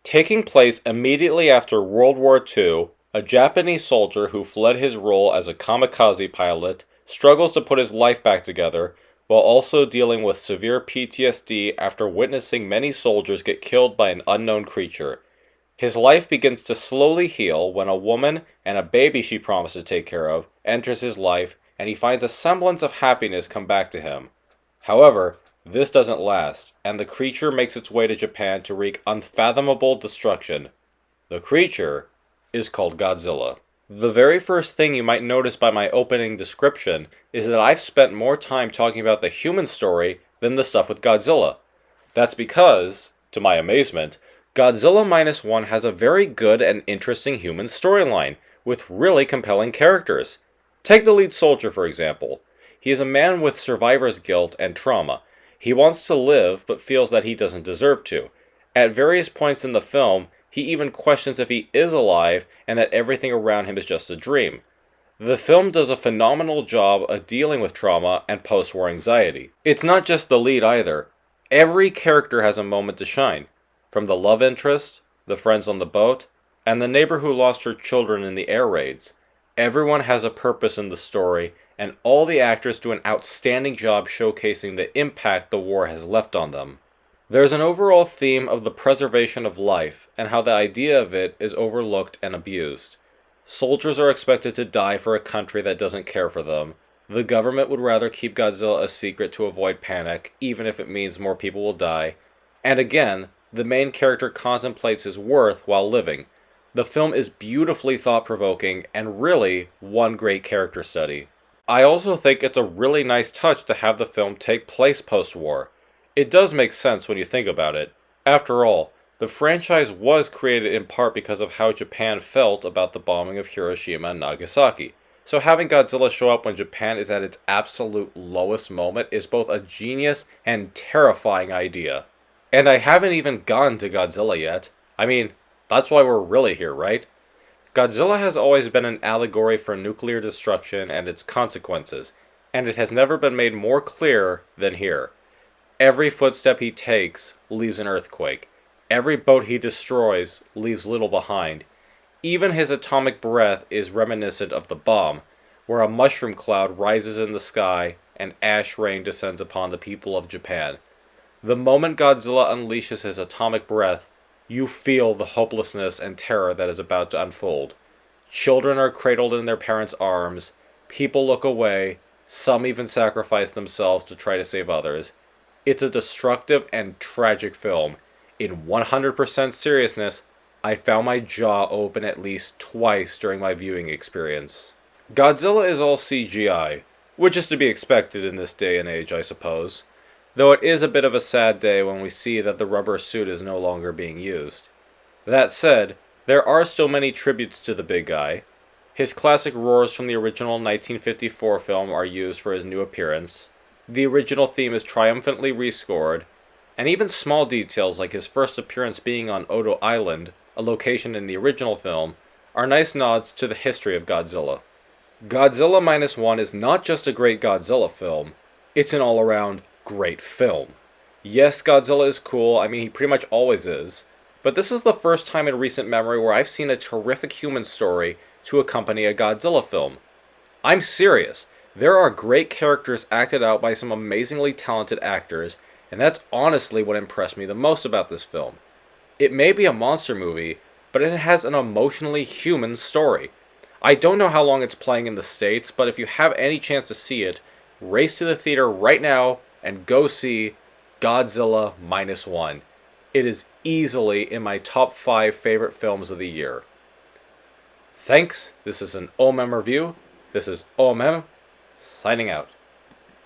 Taking place immediately after World War II, a Japanese soldier who fled his role as a kamikaze pilot struggles to put his life back together while also dealing with severe PTSD after witnessing many soldiers get killed by an unknown creature. His life begins to slowly heal when a woman and a baby she promised to take care of enters his life, and he finds a semblance of happiness come back to him. However, this doesn't last, and the creature makes its way to Japan to wreak unfathomable destruction. The creature is called Godzilla. The very first thing you might notice by my opening description is that I've spent more time talking about the human story than the stuff with Godzilla. That's because, to my amazement, Godzilla Minus One has a very good and interesting human storyline, with really compelling characters. Take the lead soldier, for example. He is a man with survivor's guilt and trauma. He wants to live, but feels that he doesn't deserve to. At various points in the film, he even questions if he is alive and that everything around him is just a dream. The film does a phenomenal job of dealing with trauma and post-war anxiety. It's not just the lead either. Every character has a moment to shine. From the love interest, the friends on the boat, and the neighbor who lost her children in the air raids. Everyone has a purpose in the story, and all the actors do an outstanding job showcasing the impact the war has left on them. There's an overall theme of the preservation of life, and how the idea of it is overlooked and abused. Soldiers are expected to die for a country that doesn't care for them. The government would rather keep Godzilla a secret to avoid panic, even if it means more people will die. And again, the main character contemplates his worth while living. The film is beautifully thought-provoking and really one great character study. I also think it's a really nice touch to have the film take place post-war. It does make sense when you think about it. After all, the franchise was created in part because of how Japan felt about the bombing of Hiroshima and Nagasaki. So having Godzilla show up when Japan is at its absolute lowest moment is both a genius and terrifying idea. And I haven't even gotten to Godzilla yet. I mean, that's why we're really here, right? Godzilla has always been an allegory for nuclear destruction and its consequences, and it has never been made more clear than here. Every footstep he takes leaves an earthquake. Every boat he destroys leaves little behind. Even his atomic breath is reminiscent of the bomb, where a mushroom cloud rises in the sky and ash rain descends upon the people of Japan. The moment Godzilla unleashes his atomic breath, you feel the hopelessness and terror that is about to unfold. Children are cradled in their parents' arms, people look away, some even sacrifice themselves to try to save others. It's a destructive and tragic film. In 100% seriousness, I found my jaw open at least twice during my viewing experience. Godzilla is all CGI, which is to be expected in this day and age, I suppose. Though it is a bit of a sad day when we see that the rubber suit is no longer being used. That said, there are still many tributes to the big guy. His classic roars from the original 1954 film are used for his new appearance. The original theme is triumphantly rescored, and even small details like his first appearance being on Odo Island, a location in the original film, are nice nods to the history of Godzilla. Godzilla Minus One is not just a great Godzilla film, it's an all-around great film. Yes, Godzilla is cool, I mean he pretty much always is, but this is the first time in recent memory where I've seen a terrific human story to accompany a Godzilla film. I'm serious, there are great characters acted out by some amazingly talented actors, and that's honestly what impressed me the most about this film. It may be a monster movie, but it has an emotionally human story. I don't know how long it's playing in the States, but if you have any chance to see it, race to the theater right now and go see Godzilla Minus One. It is easily in my top 5 favorite films of the year. Thanks, this is an O.M.M review. This is O.M.M, signing out.